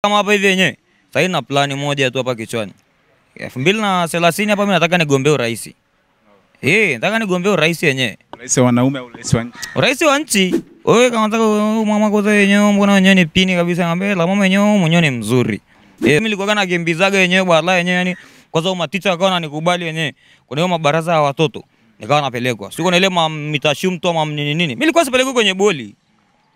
Kama hapa hivi yenyewe, sasa na plani moja tu hapa kichwani. 2030 hapa mimi nataka nigombee urais. Nataka nigombee urais yenyewe. Rais wa wanaume au rais wa nchi? Rais wa nchi. Wewe kama unataka mama kwanza yenyewe mbona wenyewe ni pini kabisa ngambie la mama yenyewe mwenyewe ni mzuri. Mimi nilikuwa na kimbizaga yenyewe bwana yenyewe yani kwanza maticha akawa ananikubali yenyewe. Kuna hiyo mabaraza ya watoto nikawa napelekwa. Siko na ile mitashum tu ama nini. Mimi nilikuwa sipelekwa kwenye boli.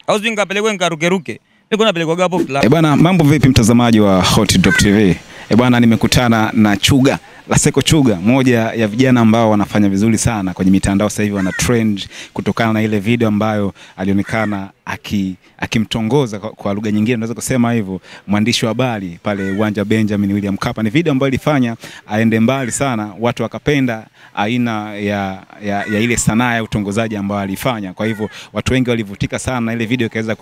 Au sio nikapelekwa nikarukeruke. Niko napelekwa hapo fulani. Bwana, mambo vipi mtazamaji wa Hot Drop TV? Bwana, nimekutana na Chuga, Laseko Chuga, moja ya vijana ambao wanafanya vizuri sana kwenye mitandao sasa hivi, wana trend kutokana na ile video ambayo alionekana akimtongoza kwa lugha nyingine naweza kusema hivyo mwandishi wa habari pale uwanja Benjamin William Mkapa. Ni video ambayo ilifanya aende mbali sana, watu wakapenda aina ya ile sanaa ya utongozaji ambayo alifanya. Kwa hivyo watu wengi walivutika sana na ile video ikaweza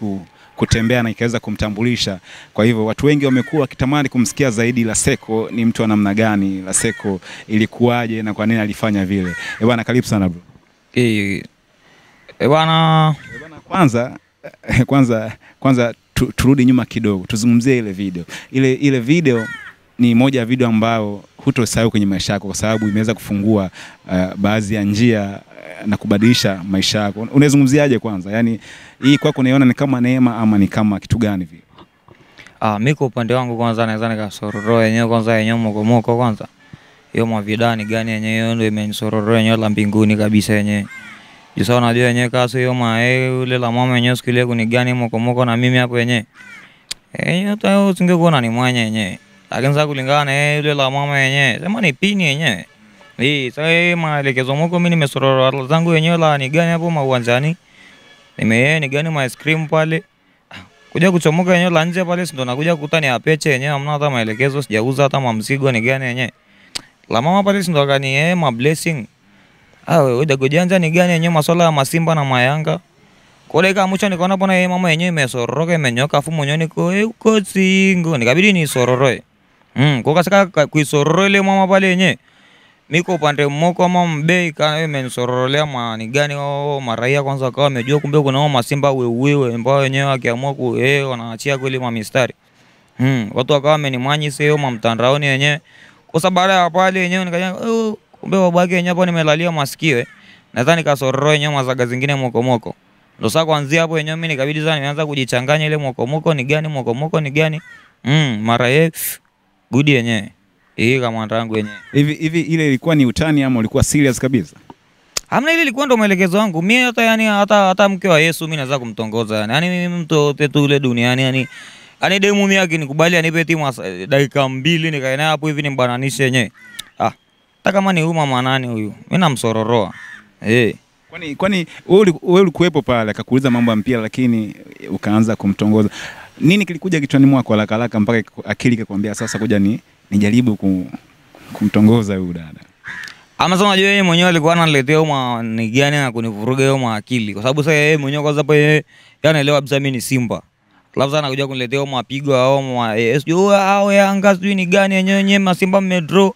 kutembea na ikaweza kumtambulisha. Kwa hivyo watu wengi wamekuwa wakitamani kumsikia zaidi Laseko ni mtu wa namna gani, Laseko ilikuwaje na kwa nini alifanya vile. Bwana, karibu sana bro. Bwana kwanza turudi nyuma kidogo, tuzungumzie ile video. Ile video ni moja ya video ambayo hutosahau kwenye maisha yako kwa sababu imeweza kufungua baadhi ya njia na kubadilisha maisha yako. Unazungumziaje kwanza? Yaani hii kwako unaiona ni kama neema ama ni kama kitu gani hivi? Mimi kwa upande wangu kwanza naweza nikasororo yenyewe kwanza yenyewe moko kwanza. Hiyo mavidani gani yenyewe ndio imenisororo yenyewe la mbinguni kabisa yenyewe. Jisa unajua yenyewe kasi hiyo ule la mama yenyewe sikilia kuni gani moko na mimi hapo yenyewe. Hata usingekuona ni mwanya yenyewe. Lakini sasa kulingana na ule la mama yenyewe, sema ni pini yenyewe. Sasa maelekezo moko mimi nimesororo zangu yenyewe la ni gani hapo mauanjani. Ni gani ma ice cream pale. Kuja kuchomoka yenyewe la nje pale ndo nakuja kukuta ni apeche yenyewe, hamna hata maelekezo, sijauza hata mamzigo ni gani yenyewe. La mama pale ndo akani ma blessing. Wewe dagojanja ni gani yenyewe masuala ya Masimba na Mayanga. Kule kama mwisho nikaona bona mama yenyewe imesororoka imenyoka afu mwenyewe niko uko singo nikabidi ni sororoe. Kwa kasaka kuisororo ile mama pale yenyewe. Miko upande mmoko ama mbei kana imenisororolea ni gani maraia kwanza akawa amejua kumbe kuna Masimba wewe ambao wenyewe akiamua wanaachia kweli mistari. Watu wakawa wamenimwanyi sio mtandaoni yenyewe. Kwa sababu baada ya pale yenyewe nikaja kumbe babake yenyewe hapo nimelalia masikio. Nadhani kasororo yenyewe mazaga zingine moko. Ndio sasa kuanzia hapo yenyewe mimi nikabidi sana nianza kujichanganya ile moko ni gani mara good yenyewe. Kama ndangu yenyewe. Hivi ile ilikuwa ni utani ama ulikuwa serious kabisa? Hamna, ile ilikuwa ndo maelekezo yangu. Mimi hata mke wa Yesu mimi naweza kumtongoza yani. Yaani mimi mtu tu ule duniani yani demu mimi akinikubali anipe timu dakika 2 nikaenda hapo hivi nimbananishe yenyewe. Hata kama ni huyu mama nani huyu, mimi namsororoa. Kwani wewe ulikuwepo pale akakuuliza mambo ya mpira lakini ukaanza kumtongoza. Nini kilikuja kichwani mwako haraka mpaka akili ikakwambia sasa kuja nijaribu kumtongoza huyu dada? Sasa unajua yeye mwenyewe alikuwa ananiletea ni gani na kunivuruga hiyo akili. Kwa sababu sasa yeye mwenyewe kwanza hapo yeye anaelewa kabisa mimi ni Simba. Alafu sana anakuja kuniletea mapigo au Yanga sijui ni gani yenyewe Masimba mmedraw.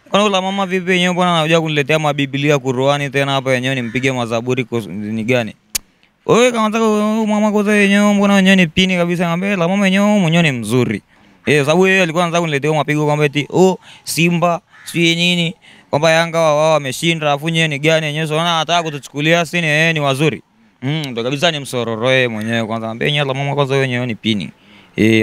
Kwa la mama vipi yenyewe bwana anakuja kuniletea mabiblia Qur'ani tena hapa yenyewe nimpige mazaburi ni gani? Wewe kama unataka mama kwanza yenyewe mbona wenyewe ni pini kabisa ngambie la mama yenyewe mwenyewe ni mzuri. Sababu yeye alikuwa anaanza kuniletea mapigo kwamba eti Simba sijui nini kwamba Yanga wao wameshinda afu nyewe ni gani yenyewe sio anataka kutuchukulia sini ni wazuri. Ndio kabisa ni msororoe mwenyewe kwanza ngambie yenyewe la mama kwanza wenyewe ni pini.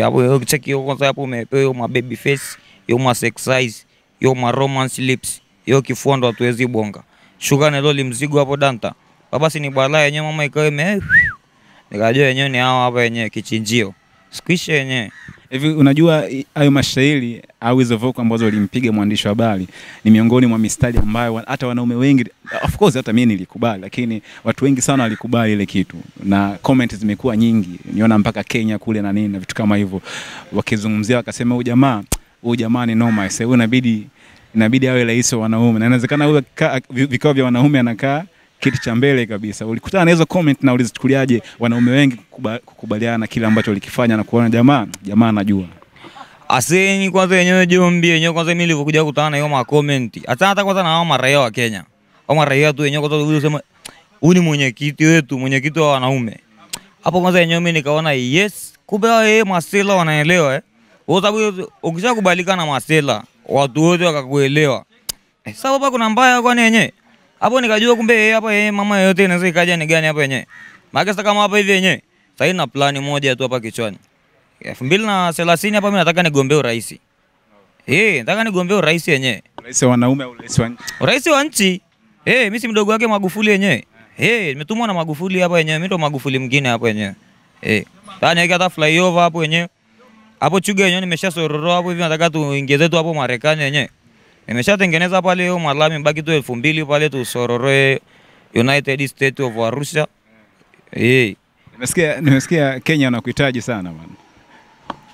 Hapo ukicheki hiyo kwanza hapo umepewa ma baby face, hiyo ma sex size, hiyo ma romance lips, hiyo kifua ndo hatuwezi bonga. Shuka na loli mzigo hapo danta. Baba si ni balaa yenyewe mama ikawa nikajua yenyewe ni hao hapa yenyewe kichinjio. Squisha yenyewe. Hivi unajua hayo mashairi au hizo voko ambazo walimpiga mwandishi wa habari ni miongoni mwa mistari ambayo hata wanaume wengi, of course hata mimi nilikubali, lakini watu wengi sana walikubali ile kitu na comments zimekuwa nyingi. Niona mpaka Kenya kule na nini na vitu kama hivyo wakizungumzia wakasema huyu jamaa ni noma, sasa inabidi awe rais wa wanaume. Na inawezekana huyo vikao vya wanaume anakaa kiti cha mbele kabisa. Ulikutana na hizo comment na ulizichukuliaje wanaume wengi kukubaliana na kile ambacho walikifanya na kuona jamaa anajua? Aseni kwanza yenyewe jombi yenyewe kwanza mimi nilivyokuja kukutana na hiyo comment. Hata kwanza na hao maraia wa Kenya. Hao maraia tu yenyewe kwanza unasema huyu ni mwenyekiti wa wanaume. Hapo kwanza yenyewe mimi nikaona yes, kumbe wao masela wanaelewa Kwa sababu ukishakubalika na masela, watu wote wakakuelewa. Sasa hapa kuna mbaya kwa nini? Hapo nikajua kumbe hapa mama yote inaweza ikaja ni gani hapa yenyewe. Maana sasa kama hapa hivi yenyewe, sasa ina plani moja tu hapa kichwani. 2030 hapa mimi nataka nigombee urais. Nataka nigombee urais yenyewe. Rais wa wanaume au rais wa nchi? Rais wa nchi. Mimi si mdogo wake Magufuli yenyewe. Nimetumwa na Magufuli hapa yenyewe, mimi ndo Magufuli mwingine hapa yenyewe. Tani yake hata flyover hapo yenyewe. Hapo Chuga yenyewe nimeshasororoa hapo hivi, nataka tuingize tu hapo Marekani yenyewe. Nimeshatengeneza pale hiyo malami, baki tu 2000 pale tu sororoe United States of Arusha. Nimesikia Kenya wanakuhitaji sana bwana.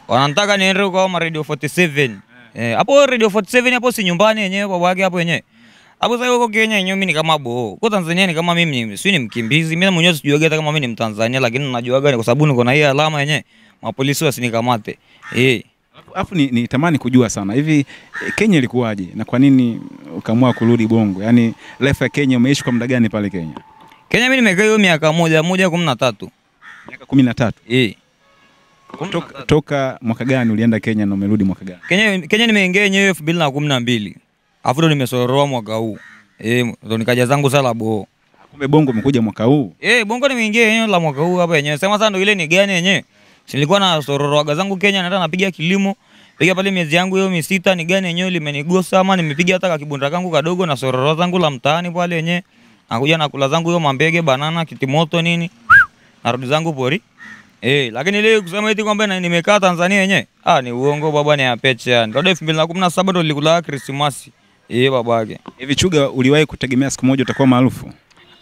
Wanataka niende kwa Radio 47. Hapo Radio 47 hapo si nyumbani yenyewe baba yake hapo yenyewe. Hapo sasa huko Kenya yenyewe mimi ni kama boo. Kwa Tanzania ni kama mimi si ni mkimbizi. Mimi mwenyewe sijuaga hata kama mimi ni Mtanzania, lakini najuaga kwa sababu niko na hii alama yenyewe. Mapolisi wasinikamate. Alafu ni tamani kujua sana. Hivi Kenya ilikuwaje na kwa nini ukaamua kurudi Bongo? Yaani life ya Kenya umeishi kwa muda gani pale Kenya? Kenya mimi nimekaa hiyo miaka 13. Miaka 13. Toka mwaka gani ulienda Kenya na umerudi mwaka gani? Kenya nimeingia yenyewe 2012. Afu ndo nimesororoa mwaka huu. Ndo nikaja zangu sala boo. Kumbe Bongo umekuja mwaka huu? Bongo nimeingia yenyewe la mwaka huu hapa yenyewe. Sema sasa ndo ile ni gani yenyewe? Nilikuwa na sororoaga zangu Kenya, naenda napiga kilimo. Piga pale miezi yangu hiyo 6 ni gani yenyewe limenigosa, ama nimepiga hata kibunda kangu kadogo na sororo zangu la mtaani pale yenyewe. Nakuja na kula zangu hiyo mambege, banana, kitimoto nini. Narudi zangu pori. Lakini ile kusema eti kwamba nimekaa Tanzania yenyewe, ni uongo baba, ni apeche yani. Ndio 2017 ndo nilikula Christmas. Babake. Hivi Chuga, uliwahi kutegemea siku moja utakuwa maarufu?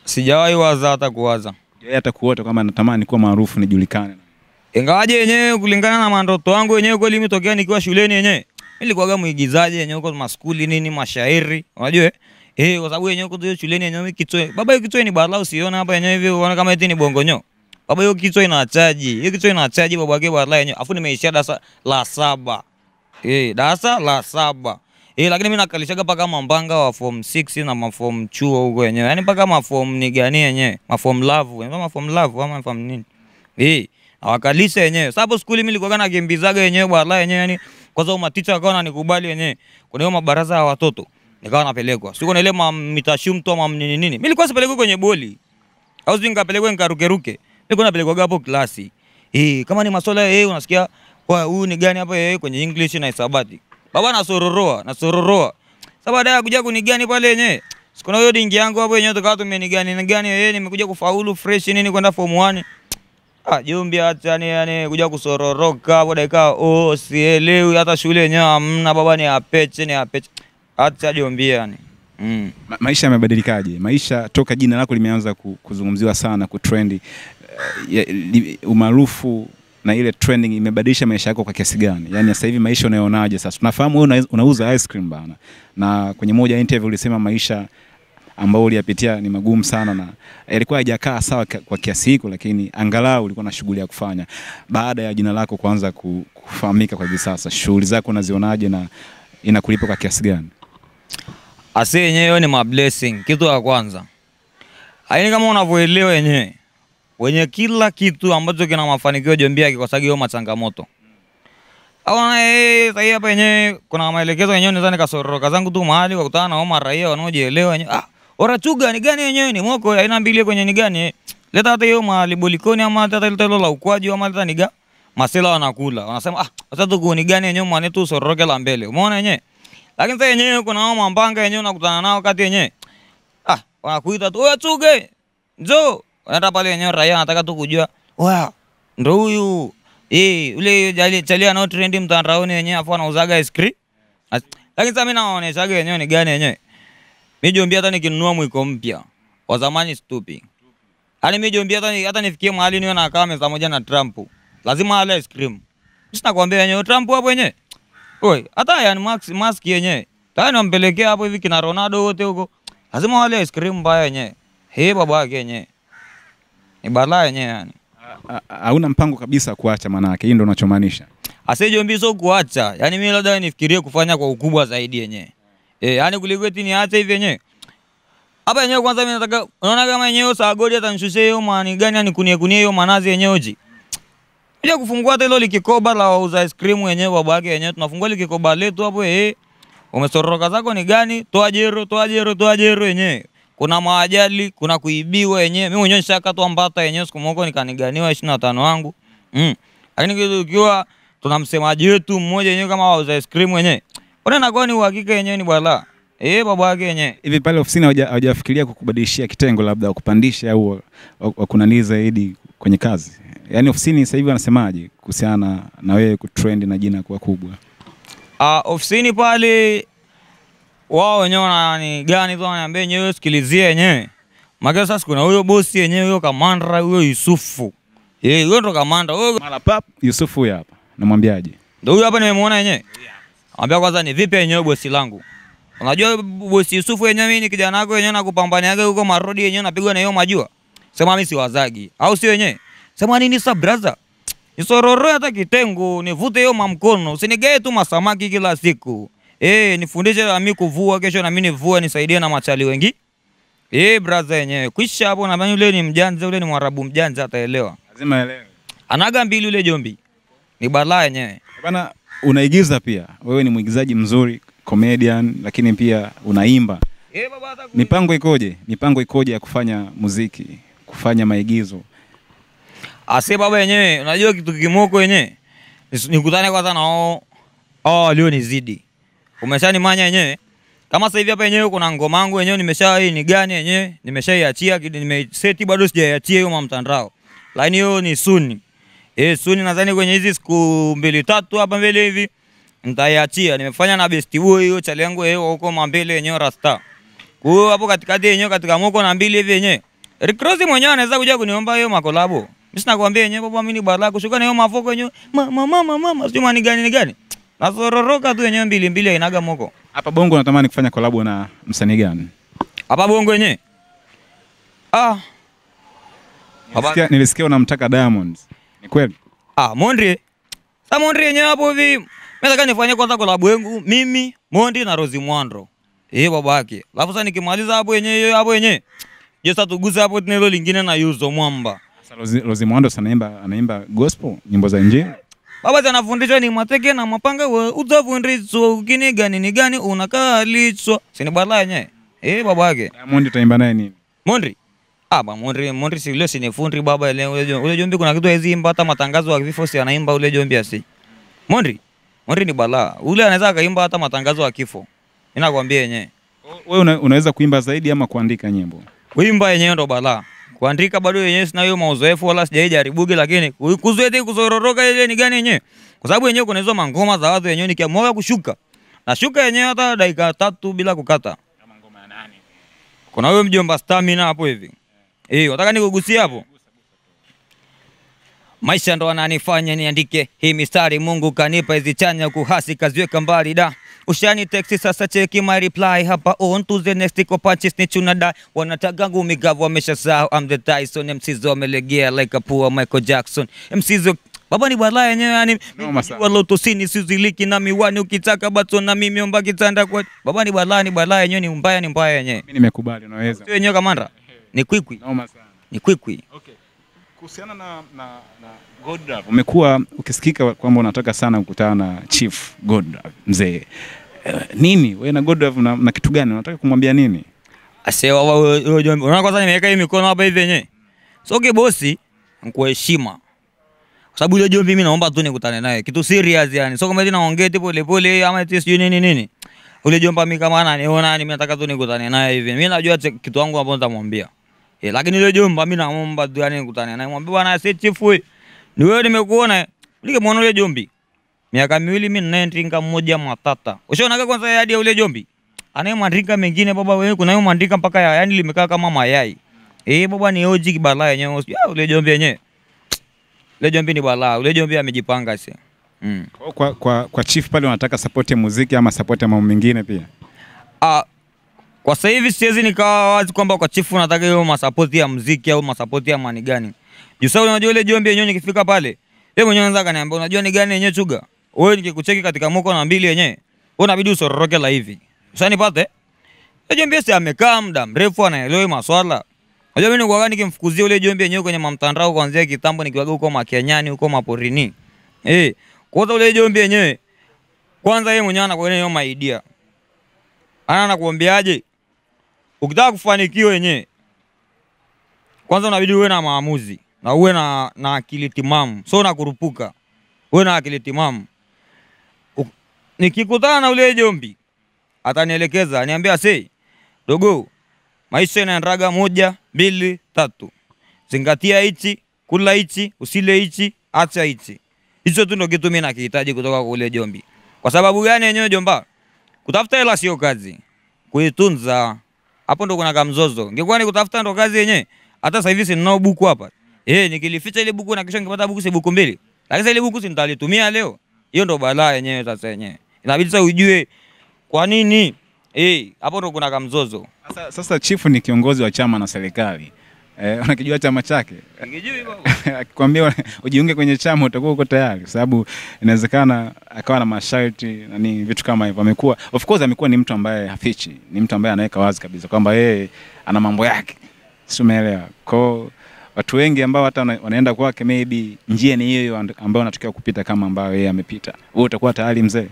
Sijawahi waza hata kuwaza. Hata kuota kama natamani kuwa maarufu nijulikane. Ingawaje yenyewe kulingana na mandoto wangu yenyewe kweli mimi tokea nikiwa shuleni yenyewe. Nilikuwaga muigizaji yenyewe kwa maskuli nini, mashairi. Unajua? Kwa sababu yenyewe kwa shuleni yenyewe kichwa. Baba hiyo kichwa ni balaa, usiona hapa yenyewe hivi unaona kama eti ni bongonyo. Baba hiyo kichwa inaachaji. Hiyo kichwa inaachaji baba yake balaa yenyewe. Afu nimeishia darasa la 7. Darasa la 7. Lakini mimi nakalishaga paka mambanga wa form 6 na ma form chuo huko yenyewe. Yaani paka ma form ni gani yenyewe? Ma form love. Ma form love ama form nini? Awakalisha yenyewe. Sababu skuli mimi nilikuwa nakimbizaga yenyewe balaa yenyewe yani. Kwa sababu maticha wakawa wananikubali yenyewe. Kuna hiyo mabaraza ya watoto. Nikawa napelekwa. Siko na ile mitashumto ama nini nini. Mimi nilikuwa sipelekwa kwenye boli. Au nikapelekwa nikarukeruke. Nilikuwa napelekwa hapo klasi. Kama ni masuala unasikia huyu ni gani hapa kwenye English na hisabati. Baba nasororoa. Sasa baadaye kuja kunigani pale yenyewe. Sikuna hiyo dingi yangu hapo yenyewe tukawa tumenigani nimekuja kufaulu fresh nini kwenda form 1. Jombi acha yani kuja kusororoka hapo dakika sielewi hata shule yenyewe hamna baba, ni apeche. Acha jombi yani. Maisha yamebadilikaje? Maisha toka jina lako limeanza kuzungumziwa sana, kutrendi, umaarufu na ile trending imebadilisha maisha yako kwa kiasi gani? Yaani sasa hivi maisha unayoonaje sasa? Tunafahamu wewe unauza ice cream bana. Na kwenye moja ya interview ulisema maisha ambao uliyapitia ni magumu sana na ilikuwa haijakaa sawa kwa kiasi hiko, lakini angalau ulikuwa na shughuli ya kufanya. Baada ya jina lako kuanza kufahamika kwa hivi sasa, shughuli zako unazionaje na inakulipa kwa kiasi gani? Ase yenyewe ni blessing. Kitu ya kwanza, haini kama unavyoelewa yenyewe, wenye kila kitu ambacho kina mafanikio Jombi akikosaga hiyo machangamoto. Awana sasa hapa yenyewe kuna maelekezo yenyewe naweza nikasororoka zangu tu mahali kwa kutana na wao raia wanaojielewa yenyewe. Ora Chuga ni gani yenyewe ni moko aina mbili kwenye ni gani? Leta hata hiyo mahali bolikoni ama hata ile la ukwaji ama hata niga masela wanakula. Wanasema sasa tu ni gani yenyewe mwanetu sororoke la mbele. Umeona yenyewe? Lakini sasa yenyewe kuna wao mambanga yenyewe unakutana nao kati yenyewe. Wanakuita tu, "Wewe Chuga, njoo." Wanaenda pale yenyewe raia anataka tu kujua, "Ndio huyu." Ule chalia nao trendi mtandaoni yenyewe afu anauzaga ice cream. Lakini sasa mimi naoneshaga yenyewe ni gani yenyewe. Mimi Jombi hata nikinunua mwiko mpya. Wa zamani stupid. Yaani mimi Jombi hata nifikie mahali niwe na kama meza moja na Trump. Lazima ale ice cream. Sina kwambia yenyewe Trump hapo yenyewe. Hata yani mask yenyewe. Tayari nampelekea hapo hivi kina Ronaldo wote huko. Lazima wale ice cream mbaya yenyewe. Baba yake yenyewe. Ni balaa yenyewe yani. Hauna mpango kabisa kuacha maana yake. Hii ndio unachomaanisha. Ase Jombi sio kuacha. Yaani mimi labda nifikirie kufanya kwa ukubwa zaidi yenyewe. Yaani kuliko eti niache hivi yenyewe. Hapa yenyewe kwanza mimi nataka unaona kama yenyewe saa godi atanishushe hiyo mani gani yani kunie hiyo manazi yenyewe uji. Kuja kufungua hata hilo likikoba la wauza ice cream wenyewe baba yake wenyewe, tunafungua likikoba letu hapo umesoroka zako ni gani? Toa jero yenyewe. Kuna maajali, kuna kuibiwa yenyewe. Mimi mwenyewe nishakatwa mbata yenyewe siku moja nikaniganiwa 25 wangu. Lakini ukiwa tuna msemaji wetu mmoja yenyewe kama wauza ice cream wenyewe. Unaona kwa ni uhakika yenyewe ni balaa. Baba yake yenyewe. Hivi pale ofisini hawajafikiria kukubadilishia kitengo labda kupandisha au kunaniza zaidi kwenye kazi? Yaani ofisini sasa hivi wanasemaje kuhusiana na wewe kutrend na jina kuwa kubwa? Ofisini pale wao wenyewe wanani gani tu wananiambia yenyewe sikilizia yenyewe. Maana sasa kuna huyo bosi yenyewe huyo kamanda huyo Yusufu. Huyo ndo kamanda huyo. Mara pap Yusufu huyo hapa. Namwambiaje? Ndio huyo hapa nimemuona yenyewe. Anambia kwanza ni vipi yenyewe bosi langu. Unajua bosi Yusufu yenyewe mimi ni kijana wako yenyewe nakupambaniaga huko marodi yenyewe napigwa na hiyo majua. Sema mimi si wazagi. Au sio yenyewe? Sema nini sa brother? Nisororo hata kitengo, nivute hiyo mamkono, usinigee tu masamaki kila siku. Nifundishe na mimi kuvua kesho na mimi nivue nisaidie na machali wengi. Brother yenyewe. Kisha hapo na yule ni mjanja, yule ni Mwarabu mjanja ataelewa. Lazima elewe. Anaga mbili yule Jombi. Ni balaa yenyewe. Bana unaigiza pia. Wewe ni mwigizaji mzuri, comedian, lakini pia unaimba. Baba hata mipango ikoje? Mipango ikoje ya kufanya muziki, kufanya maigizo? Baba yenyewe, unajua kitu kimoko yenyewe. Nikutane kwanza na leo nizidi. Umeshanimanya yenyewe. Kama sasa hivi hapa yenyewe kuna ngoma yangu yenyewe ni gani yenyewe, nimeshaiachia, nimeseti bado sijaiachia hiyo mtandao. Lakini hiyo ni soon. Soon nadhani kwenye hizi siku 2-3 hapa mbele hivi nitaiachia. Nimefanya na Best Boy hiyo chali yangu huko mbele yenyewe Rasta. Kwa hiyo hapo katikati yenyewe katika moko na mbili hivi yenyewe. Rick Ross mwenyewe anaweza kuja kuniomba hiyo makolabo. Mimi sinakwambia yenyewe baba mimi ni balaa kushuka na hiyo mafoko yenyewe. Mama sio ni gani. Nasororoka tu yenyewe mbili inaga moko. Hapa Bongo unatamani kufanya collab na msanii gani? Hapa Bongo yenyewe. Nilisikia unamtaka Diamond. Ni kweli? Mondri. Sasa Mondri yenyewe hapo hivi. Mimi nataka nifanye kwanza collab yangu mimi, Mondi na Rozi Mwandro. Baba yake. Alafu sasa nikimaliza hapo yenyewe. Sasa tuguze hapo tena hilo lingine na Yuzo Mwamba. Sasa Rozi Mwandro anaimba gospel, nyimbo za injili. Baba anafundisha ni mateke na mapanga utafundishwa ukiniga ni gani unakalichwa. Sini balaa yenyewe. Baba yake. Diamond utaimba naye nini? Mondri. Mondri si leo sinifundi baba ule Jombi kuna kitu hizi imba hata matangazo ya kifo si anaimba ule Jombi asi. Mondri ni balaa. Ule anaweza kaimba hata matangazo ya kifo. Ninakwambia yenyewe. Wewe unaweza kuimba zaidi ama kuandika nyimbo? Kuimba yenyewe ndo balaa. Kuandika bado yenyewe sina hiyo mauzoefu wala sijajaribuge, lakini kuzoete kuzororoka ile ni gani yenyewe. Kwa sababu yenyewe kuna hizo mangoma za watu yenyewe nikiamua kushuka. Nashuka yenyewe hata dakika 3 bila kukata. Kama ngoma ya nani? Kuna huyo mjomba Stamina hapo hivi. Unataka nikugusie hapo? Maisha ndo ananifanya niandike hii mistari, Mungu kanipa hizi chanya kuhasi kaziweka mbali da. Ushani text sasa cheki my reply hapa on to the next punches ni chunada. Wanataka ngumi gavu wameshasahau I'm the Tyson, MCzo wamelegea like a poor Michael Jackson. MCzo baba ni balaa yenyewe yani walotosini siziliki na miwani ukitaka bato na mimi omba kitanda kwa baba ni balaa yenyewe ni mbaya yenyewe. Mimi nimekubali unaweza. Sio yenyewe kamanda. Ni kwikwi. Naoma sana. Ni kwikwi. Okay. Kuhusiana na Godlove, umekuwa ukisikika kwamba unataka sana kukutana na Chief Godlove mzee. Nini wewe na Godlove na kitu gani unataka kumwambia nini? Wewe Jombi, unaona kwanza nimeweka hii mikono hapa hivi yenyewe. Soke bosi, nikuheshima. Kwa sababu yule Jombi mimi naomba tu nikutane naye. Kitu serious yani. Sio kama eti naongea tu pole ama eti sijui nini. Ule Jomba mimi kama ananiona mimi nataka tu nikutane naye hivi. Mimi najua kitu wangu hapo nitamwambia. Lakini yule Jomba mimi naomba tu yani nikutane naye. Mwambie bwana si Chief wewe. Ni wewe nimekuona. Nikamwona yule Jombi. Miaka 2 mimi ninaendinga mmoja matata. Ushaona kwanza hadi ya yule Jombi. Anayemwandika mengine baba wewe kuna yeye mwandika mpaka yani limekaa kama mayai. Baba ni oji kibalaa yenyewe. Yule Jombi yenyewe. Yule Jombi ni balaa. Yule Jombi amejipanga sasa. Kwa Chief pale unataka support ya muziki ama support ya mambo mengine pia? Kwa sasa hivi siwezi nikawa wazi kwamba kwa Chief unataka hiyo masapoti ya muziki au masapoti ya mani gani. Juu sasa unajua ile Jombi yenyewe nikifika pale, yeye mwenyewe anaweza kaniambia unajua ni gani yenyewe chuga. Wewe nikikucheki katika moko na mbili yenyewe, wewe unabidi usororoke la hivi. Sasa nipate. Ile Jombi sasa amekaa muda mrefu anaelewa maswala. Unajua mimi nilikuwa nikimfukuzia ule Jombi yenyewe kwenye mtandao kuanzia kitambo nikiwaga huko Makenyani huko maporini. Kwanza ule Jombi yenyewe kwanza yeye mwenyewe anakuwa hiyo idea. Anakuambiaje? Ukitaka kufanikiwa yenyewe kwanza unabidi uwe na maamuzi na uwe na akili timamu. So unakurupuka. Uwe na akili timamu. Nikikutana na ule Jombi atanielekeza, aniambia dogo, maisha yanaendaga 1, 2, 3. Zingatia hichi, kula hichi, usile hichi, acha hichi. Hicho tu ndio kitu mimi nakihitaji kutoka kwa ule Jombi. Kwa sababu gani yenyewe Jomba? Kutafuta hela sio kazi. Kuitunza hapo ndo kuna kamzozo. Ingekuwa ni kutafuta ndo kazi yenyewe. Hata sasa hivi sina buku hapa. Nikilificha ile buku na kisha ningepata buku buku 2. Lakini ile buku si nitalitumia leo. Hiyo ndo balaa yenyewe sasa yenyewe. Inabidi sasa ujue kwa nini hapo ndo kuna kamzozo. Sasa chifu ni kiongozi wa chama na serikali. Unakijua chama chake? Nikijui baba. Akikwambia ujiunge kwenye chama utakuwa uko tayari kwa sababu inawezekana akawa na masharti na ni vitu kama hivyo. Amekuwa of course amekuwa ni mtu ambaye hafichi, ni mtu ambaye anaweka wazi kabisa kwamba yeye ana mambo yake. Si umeelewa? Kwa watu wengi ambao hata wanaenda kwake maybe njia ni hiyo ambayo anatakiwa kupita kama ambayo yeye amepita. Wewe utakuwa tayari mzee?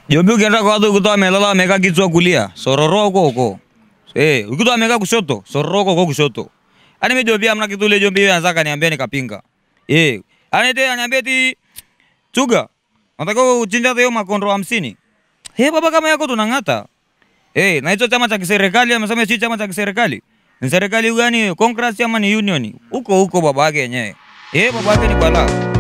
Jombi ukienda kwa watu kutoa amelala amekaa kichwa kulia, sororo huko. Ukitoa amekaa kushoto, sororo huko kushoto. Ani mimi Jombi amna kitu ile Jombi yeye anataka niambia nikapinga. Anete aniambia ti Chuga, nataka uchinja hiyo makondo 50. Baba kama yako tunangata. Na hicho chama cha kiserikali amesema si chama cha kiserikali. Ni serikali gani? Congress ama ni union? Huko baba yake yenyewe. Baba yake ni balaa.